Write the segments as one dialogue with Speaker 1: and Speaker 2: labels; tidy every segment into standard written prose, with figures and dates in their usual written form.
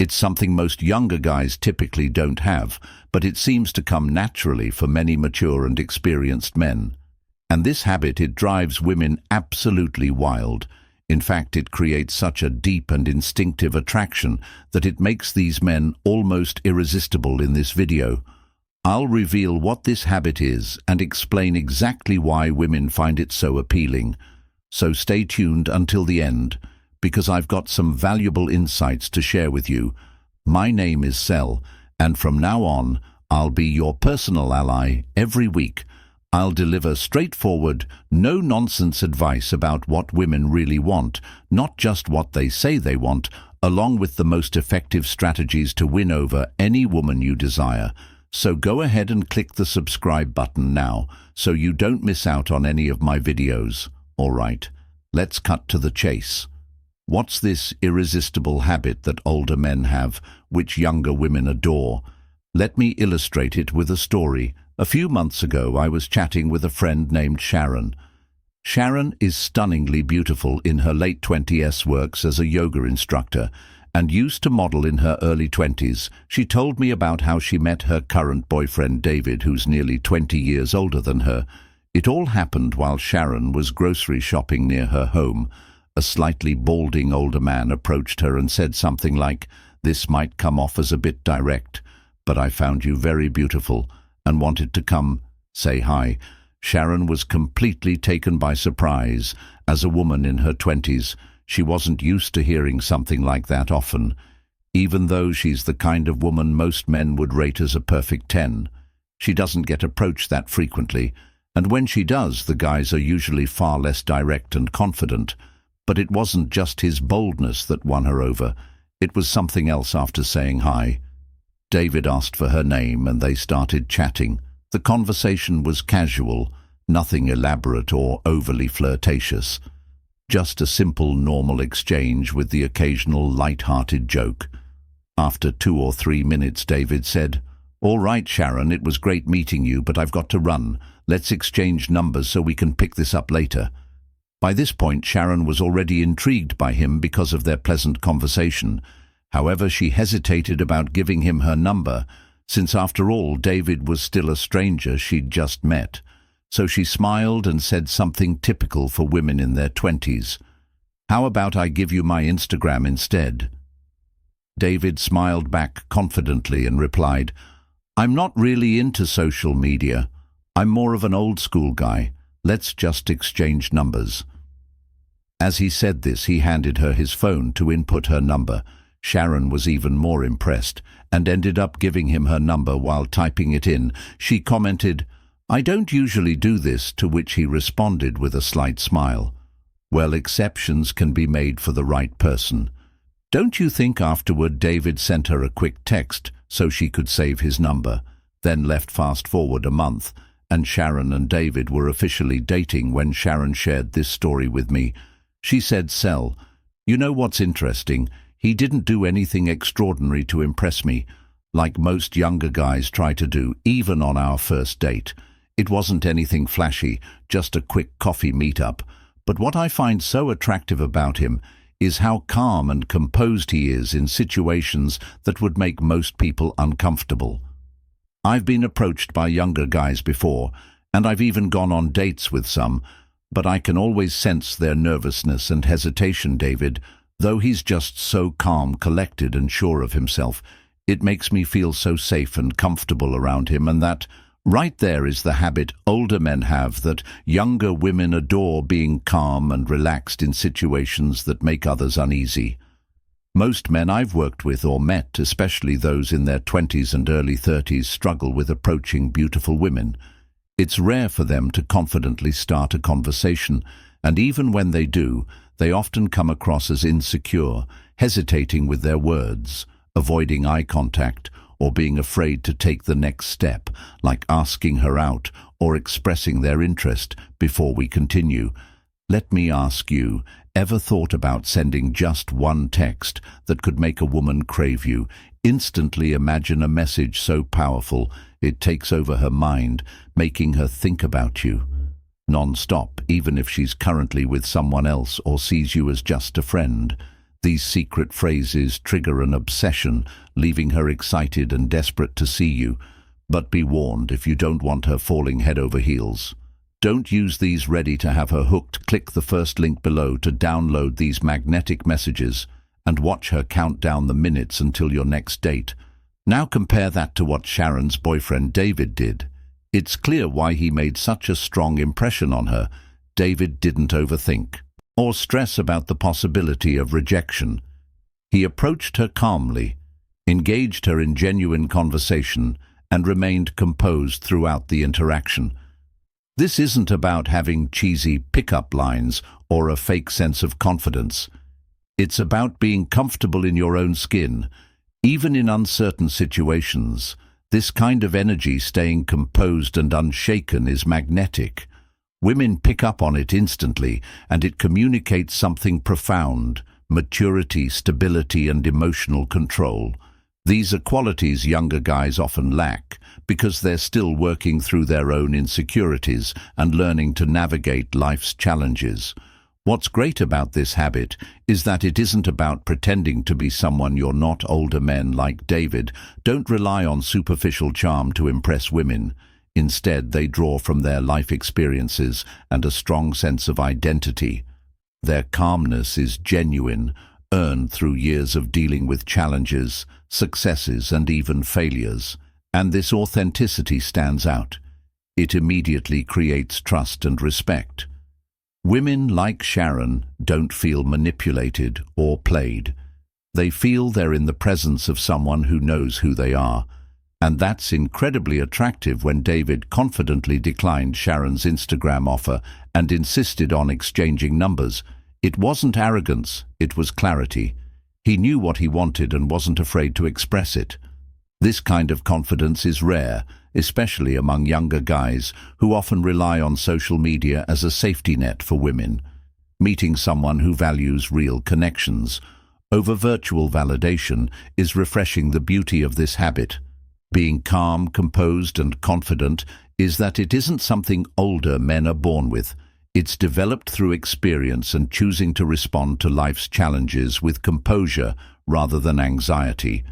Speaker 1: It's something most younger guys typically don't have, but it seems to come naturally for many mature and experienced men. And this habit, it drives women absolutely wild. In fact, it creates such a deep and instinctive attraction that it makes these men almost irresistible. In this video, I'll reveal what this habit is and explain exactly why women find it so appealing. So stay tuned until the end, because I've got some valuable insights to share with you. My name is Sel, and from now on, I'll be your personal ally. Every week, I'll deliver straightforward, no-nonsense advice about what women really want, not just what they say they want, along with the most effective strategies to win over any woman you desire. So go ahead and click the subscribe button now, so you don't miss out on any of my videos. All right, let's cut to the chase. What's this irresistible habit that older men have, which younger women adore? Let me illustrate it with a story. A few months ago, I was chatting with a friend named Sharon. Sharon is stunningly beautiful in her late 20s, works as a yoga instructor, and used to model in her early 20s. She told me about how she met her current boyfriend David, who's nearly 20 years older than her. It all happened while Sharon was grocery shopping near her home. A slightly balding older man approached her and said something like, "This might come off as a bit direct, but I found you very beautiful and wanted to come say hi." Sharon was completely taken by surprise. As a woman in her 20s, she wasn't used to hearing something like that often, even though she's the kind of woman most men would rate as a perfect 10. She doesn't get approached that frequently, and when she does, the guys are usually far less direct and confident. But it wasn't just his boldness that won her over. It was something else. After saying hi, David asked for her name and they started chatting. The conversation was casual, nothing elaborate or overly flirtatious. Just a simple, normal exchange with the occasional light-hearted joke. After 2 or 3 minutes, David said, "All right, Sharon, it was great meeting you, but I've got to run. Let's exchange numbers so we can pick this up later." By this point, Sharon was already intrigued by him because of their pleasant conversation. However, she hesitated about giving him her number, since after all, David was still a stranger she'd just met. So she smiled and said something typical for women in their 20s. "How about I give you my Instagram instead?" David smiled back confidently and replied, "I'm not really into social media. I'm more of an old-school guy. Let's just exchange numbers." As he said this, he handed her his phone to input her number. Sharon was even more impressed and ended up giving him her number while typing it in. She commented, "I don't usually do this," to which he responded with a slight smile. "Well, exceptions can be made for the right person. Don't you think?" Afterward, David sent her a quick text so she could save his number, then left. Fast forward a month, and Sharon and David were officially dating when Sharon shared this story with me. She said, "Sel, you know what's interesting? He didn't do anything extraordinary to impress me, like most younger guys try to do, even on our first date. It wasn't anything flashy, just a quick coffee meetup. But what I find so attractive about him is how calm and composed he is in situations that would make most people uncomfortable. I've been approached by younger guys before, and I've even gone on dates with some, but I can always sense their nervousness and hesitation. David, though he's just so calm, collected, and sure of himself, it makes me feel so safe and comfortable around him, and that right there is the habit older men have that younger women adore, being calm and relaxed in situations that make others uneasy. Most men I've worked with or met, especially those in their 20s and early 30s, struggle with approaching beautiful women. It's rare for them to confidently start a conversation, and even when they do, they often come across as insecure, hesitating with their words, avoiding eye contact, or being afraid to take the next step, like asking her out or expressing their interest. Before we continue, let me ask you, ever thought about sending just one text that could make a woman crave you? Instantly imagine a message so powerful it takes over her mind, making her think about you non-stop, even if she's currently with someone else or sees you as just a friend. These secret phrases trigger an obsession, leaving her excited and desperate to see you. But be warned, if you don't want her falling head over heels. Don't use these ready to have her hooked. Click the first link below to download these magnetic messages and watch her count down the minutes until your next date. Now compare that to what Sharon's boyfriend David did. It's clear why he made such a strong impression on her. David didn't overthink or stress about the possibility of rejection. He approached her calmly, engaged her in genuine conversation, and remained composed throughout the interaction. This isn't about having cheesy pickup lines or a fake sense of confidence. It's about being comfortable in your own skin. Even in uncertain situations, this kind of energy, staying composed and unshaken, is magnetic. Women pick up on it instantly, and it communicates something profound: maturity, stability, and emotional control. These are qualities younger guys often lack because they're still working through their own insecurities and learning to navigate life's challenges. What's great about this habit is that it isn't about pretending to be someone you're not. Older men like David don't rely on superficial charm to impress women. Instead, they draw from their life experiences and a strong sense of identity. Their calmness is genuine, earned through years of dealing with challenges, successes, and even failures. And this authenticity stands out. It immediately creates trust and respect. Women like Sharon don't feel manipulated or played. They feel they're in the presence of someone who knows who they are. And that's incredibly attractive. When David confidently declined Sharon's Instagram offer and insisted on exchanging numbers, it wasn't arrogance, it was clarity. He knew what he wanted and wasn't afraid to express it. This kind of confidence is rare, especially among younger guys who often rely on social media as a safety net for women. Meeting someone who values real connections over virtual validation is refreshing. The beauty of this habit, being calm, composed, and confident, is that it isn't something older men are born with. It's developed through experience and choosing to respond to life's challenges with composure rather than anxiety.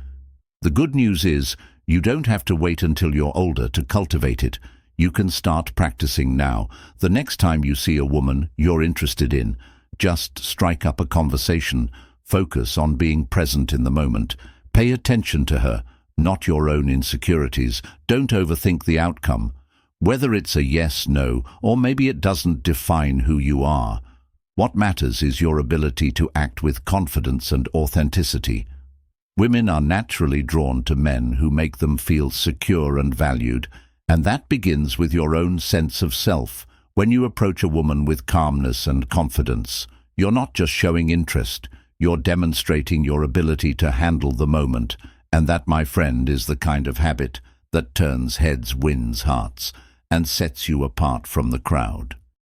Speaker 1: The good news is, you don't have to wait until you're older to cultivate it. You can start practicing now. The next time you see a woman you're interested in, just strike up a conversation. Focus on being present in the moment. Pay attention to her, not your own insecurities. Don't overthink the outcome. Whether it's a yes, no, or maybe it doesn't define who you are. What matters is your ability to act with confidence and authenticity. Women are naturally drawn to men who make them feel secure and valued, and that begins with your own sense of self. When you approach a woman with calmness and confidence, you're not just showing interest, you're demonstrating your ability to handle the moment. And that, my friend, is the kind of habit that turns heads, wins hearts, and sets you apart from the crowd.